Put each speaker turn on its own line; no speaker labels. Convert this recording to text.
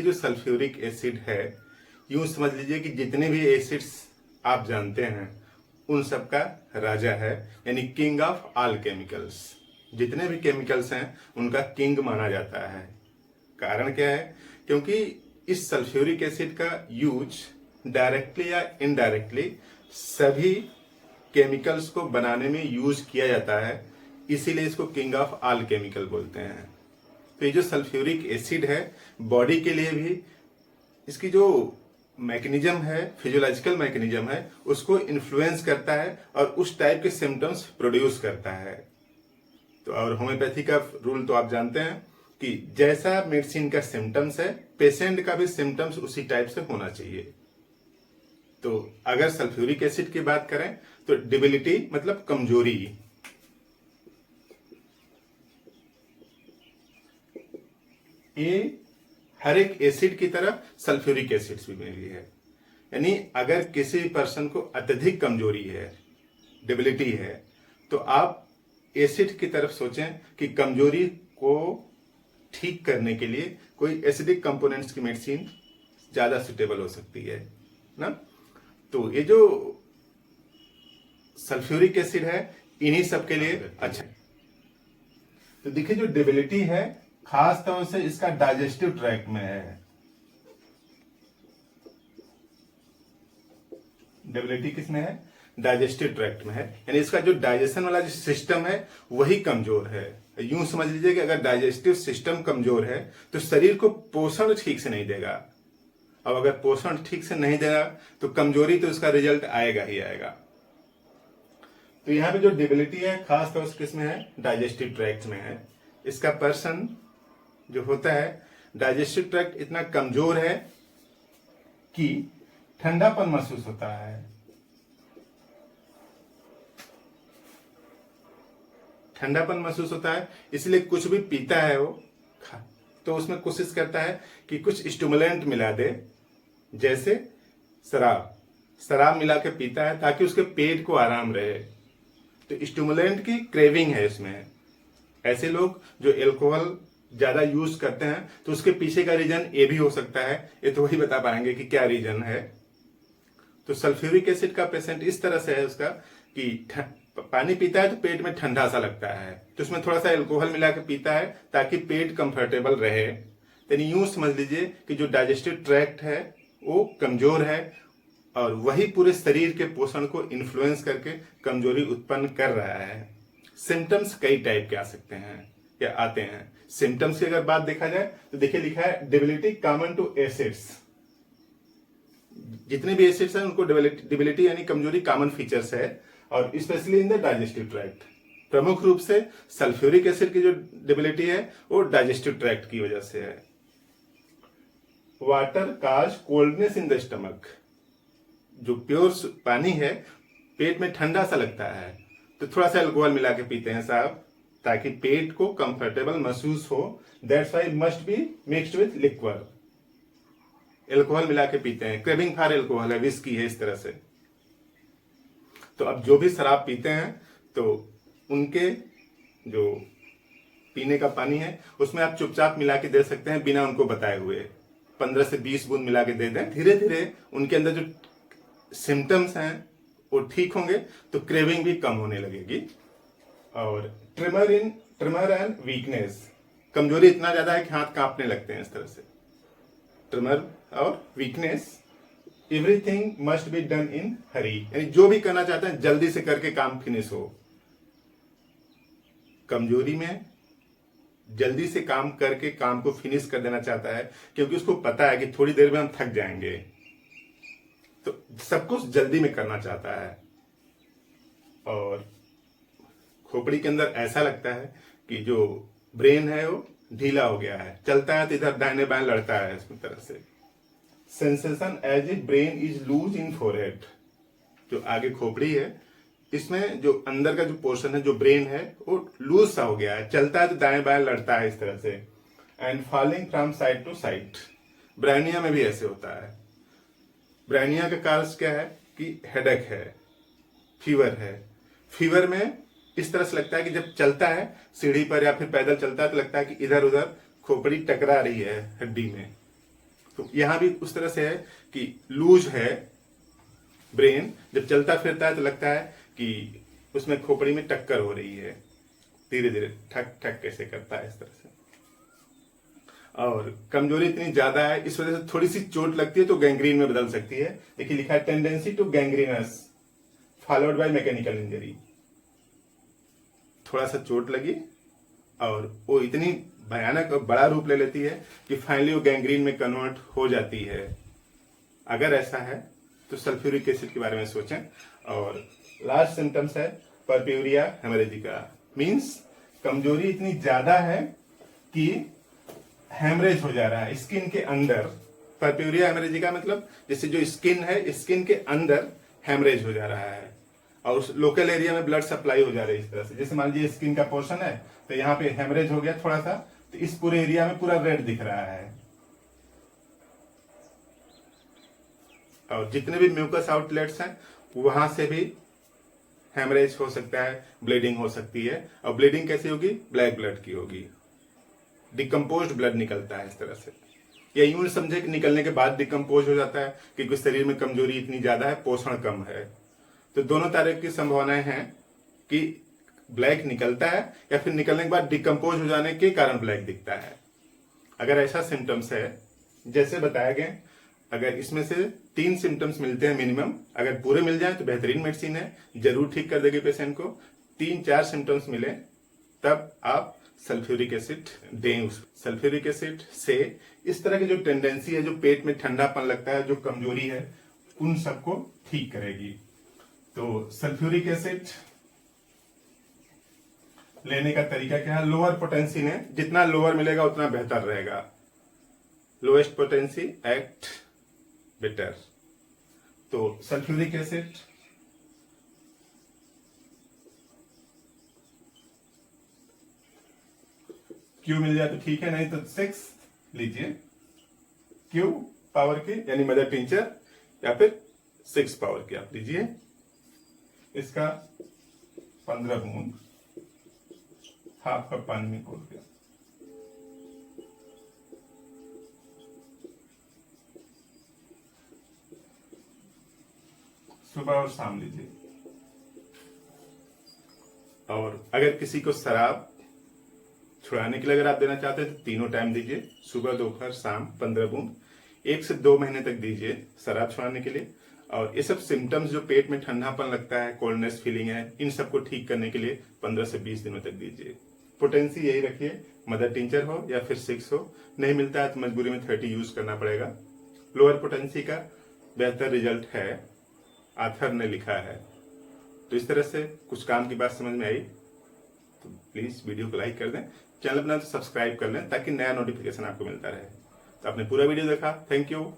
जो sulphuric acid है, यूं समझ लीजिए कि जितने भी एसिड्स आप जानते हैं उन सब का राजा है, यानी किंग ऑफ ऑल केमिकल्स। जितने भी केमिकल्स हैं उनका किंग माना जाता है। कारण क्या है? क्योंकि इस सल्फ्यूरिक एसिड का यूज डायरेक्टली या इनडायरेक्टली सभी केमिकल्स को बनाने में यूज किया जाता है, इसीलिए इसको किंग ऑफ ऑल केमिकल बोलते हैं। तो ये जो सल्फ्यूरिक एसिड है, बॉडी के लिए भी इसकी जो मैकेनिज्म है, फिजियोलॉजिकल मैकेनिज्म है, उसको इन्फ्लुएंस करता है और उस टाइप के सिम्टम्स प्रोड्यूस करता है। तो और होम्योपैथी का रूल तो आप जानते हैं कि जैसा मेडिसिन का सिम्टम्स है, पेशेंट का भी सिम्टम्स उसी टाइप से होना चाहिए। तो अगर सल्फ्यूरिक एसिड की बात करें तो डिबिलिटी मतलब कमजोरी, ये हर एक एसिड की तरह सल्फ्यूरिक एसिड भी भी है। यानी अगर किसी पर्सन को अत्यधिक कमजोरी है, डिबिलिटी है, तो आप एसिड की तरफ सोचें कि कमजोरी को ठीक करने के लिए कोई एसिडिक कंपोनेंट्स की मेडिसिन ज्यादा सुटेबल हो सकती है ना। तो ये जो सल्फ्यूरिक एसिड है इन्हीं सब के लिए अच्छा। तो देखिए जो डिबिलिटी है खास तौर से इसका डाइजेस्टिव ट्रैक्ट में है। डिबिलिटी किसमें है? डाइजेस्टिव ट्रैक्ट में है, यानी इसका जो डाइजेशन वाला जो सिस्टम है वही कमजोर है। यूं समझ लीजिए कि अगर डाइजेस्टिव सिस्टम कमजोर है तो शरीर को पोषण ठीक से नहीं देगा, और अगर पोषण ठीक से नहीं देगा तो कमजोरी तो इसका रिजल्ट आएगा ही आएगा। तो यहां पे जो डिबिलिटी है खास तौर से किसमें है? डाइजेस्टिव ट्रैक्ट में है। इसका पर्सन जो होता है, डाइजेस्टिव ट्रैक्ट इतना कमजोर है कि ठंडापन महसूस होता है। ठंडापन महसूस होता है, इसलिए कुछ भी पीता है वो तो उसमें कोशिश करता है कि कुछ स्टिमुलेंट मिला दे, जैसे शराब मिला के पीता है ताकि उसके पेट को आराम रहे। तो स्टिमुलेंट की क्रेविंग है इसमें। ऐसे लोग जो एल्कोहल ज्यादा यूज करते हैं तो उसके पीछे का रीजन ये भी हो सकता है, ये तो वही बता पाएंगे कि क्या रीजन है। तो सल्फ्यूरिक एसिड का पेशेंट इस तरह से है उसका कि पानी पीता है तो पेट में ठंडा सा लगता है, तो उसमें थोड़ा सा एल्कोहल मिला के पीता है ताकि पेट कंफर्टेबल रहे। यानी यूं समझ लीजिए कि जो डाइजेस्टिव ट्रैक्ट है वो कमजोर है और वही पूरे शरीर के पोषण को इन्फ्लुएंस करके कमजोरी उत्पन्न कर रहा है। सिम्टम्स कई टाइप के आ सकते हैं या आते हैं। सिम्टम्स की अगर बात देखा जाए तो देखिए लिखा है डिबिलिटी कॉमन टू एसिड्स। जितने भी एसिड्स हैं उनको डिबिलिटी यानी कमजोरी कॉमन फीचर्स है, और specially in the digestive tract. प्रमुख रूप से सल्फ्यूरिक एसिड की जो डिबिलिटी है वो डाइजेस्टिव ट्रैक्ट की वजह से है। Water cause coldness in the stomach. जो प्योर पानी है पेट में ठंडा सा लगता है तो थोड़ा सा अल्कोहल मिला के पीते हैं साहब ताकि पेट को कंफर्टेबल महसूस हो। That's why must be mixed with liquor. Alcohol मिला के पीते हैं, क्रेविंग फॉर एल्कोहल है, विस्की है, इस तरह से। तो अब जो भी शराब पीते हैं तो उनके जो पीने का पानी है उसमें आप चुपचाप मिला के दे सकते हैं बिना उनको बताए हुए। 15 से 20 बूंद मिला के दे दें, धीरे धीरे उनके अंदर जो सिम्टम्स हैं वो ठीक होंगे तो क्रेविंग भी कम होने लगेगी। और ट्रिमर एंड वीकनेस, कमजोरी इतना ज्यादा है कि हाथ कांपने लगते हैं, इस तरह से। ट्रिमर और weakness, everything must be done in hurry, यानी जो भी करना चाहते हैं जल्दी से करके काम फिनिश हो। कमजोरी में जल्दी से काम करके काम को फिनिश कर देना चाहता है क्योंकि उसको पता है कि थोड़ी देर में हम थक जाएंगे, तो सब कुछ जल्दी में करना चाहता है। और खोपड़ी के अंदर ऐसा लगता है कि जो ब्रेन है वो ढीला हो गया है, चलता है तो इधर दाहिने बाएं लड़ता है इस तरह से। Sensation as a brain is loose in forehead, जो आगे खोपड़ी है इसमें जो अंदर का जो पोर्शन है, जो ब्रेन है, वो लूज सा हो गया है, चलता है तो दाएं बाएं लड़ता है इस तरह से। And falling from side to side, ब्रैनिया में भी ऐसे होता है। ब्रैनिया का कारण क्या है कि हेडेक है, फीवर है। फीवर में इस तरह से लगता है कि जब चलता है सीढ़ी पर या फिर पैदल चलता है तो लगता है कि इधर उधर खोपड़ी टकरा रही है हड्डी में, तो यहाँ भी उस तरह से है कि लूज है ब्रेन, जब चलता फिरता है तो लगता है कि उसमें खोपड़ी में टक्कर हो रही है, धीरे धीरे ठक ठक कैसे करता है इस तरह से। और कमजोरी इतनी ज्यादा है, इस वजह से थोड़ी सी चोट लगती है तो गैंग्रीन में बदल सकती है। देखिए लिखा है tendency to gangrenous followed by mechanical injury. थोड़ा सा चोट लगी और वो इतनी भयानक और बड़ा रूप ले लेती है कि फाइनली वो गैंग्रीन में कन्वर्ट हो जाती है। अगर ऐसा है तो सल्फ्यूरिक एसिड के बारे में सोचें। और लास्ट सिम्टम्स है परप्यूरिया हेमरेजिका, मींस कमजोरी इतनी ज्यादा है कि हेमरेज हो जा रहा है स्किन के अंदर। परप्यूरिया हेमरेजिका मतलब जैसे जो स्किन है, स्किन के अंदर हेमरेज हो जा रहा है और उस लोकल एरिया में ब्लड सप्लाई हो जा रही है इस तरह से। जैसे मान लीजिए स्किन का पोर्शन है तो यहाँ पे हेमरेज हो गया थोड़ा सा, तो इस पूरे एरिया में पूरा रेड दिख रहा है। और जितने भी म्यूकस आउटलेट्स हैं वहां से भी हेमरेज हो सकता है, ब्लीडिंग हो सकती है। और ब्लीडिंग कैसी होगी? ब्लैक ब्लड की होगी, डिकम्पोज्ड ब्लड निकलता है इस तरह से। या यूं समझे कि निकलने के बाद डिकम्पोज हो जाता है क्योंकि शरीर में कमजोरी इतनी ज्यादा है, पोषण कम है। तो दोनों तरह की संभावनाएं हैं कि ब्लैक निकलता है या फिर निकलने के बाद डिकम्पोज हो जाने के कारण ब्लैक दिखता है। अगर ऐसा सिम्टम्स है जैसे बताया गया, अगर इसमें से 3 सिम्टम्स मिलते हैं मिनिमम, अगर पूरे मिल जाए तो बेहतरीन मेडिसिन है, जरूर ठीक कर देगी पेशेंट को। 3-4 सिम्टम्स मिले तब आप सल्फ्यूरिक एसिड दें। सल्फ्यूरिक एसिड से इस तरह की जो टेंडेंसी है, जो पेट में ठंडापन लगता है, जो कमजोरी है, उन सबको ठीक करेगी। तो सल्फ्यूरिक एसिड लेने का तरीका क्या है? लोअर पोटेंसी में जितना लोअर मिलेगा उतना बेहतर रहेगा। Lowest potency act better. तो सल्फ्यूरिक एसिड क्यू मिल जाए तो ठीक है, नहीं तो 6 लीजिए, क्यू पावर के यानी मदर टिंचर, या फिर 6 पावर के आप लीजिए। इसका 15 बूंद हाफ कप पानी में घोल के सुबह और शाम लीजिए। और अगर किसी को शराब छुड़ाने के लिए अगर आप देना चाहते हैं तो तीनों टाइम दीजिए, सुबह दोपहर शाम 15 बूंद, 1 से 2 महीने तक दीजिए शराब छुड़ाने के लिए। और ये सब सिम्टम्स जो पेट में ठंडापन लगता है, कोल्डनेस फीलिंग है, इन सबको ठीक करने के लिए 15 से 20 दिनों तक दीजिए। पोटेंसी यही रखिए, मदर टिंचर हो या फिर 6 हो। नहीं मिलता है तो मजबूरी में 30 यूज करना पड़ेगा। लोअर पोटेंसी का बेहतर रिजल्ट है, आथर ने लिखा है। तो इस तरह से कुछ काम की बात समझ में आई तो प्लीज वीडियो को लाइक कर दें, चैनल अपना तो सब्सक्राइब कर लें ताकि नया नोटिफिकेशन आपको मिलता रहे। तो आपने पूरा वीडियो देखा, थैंक यू।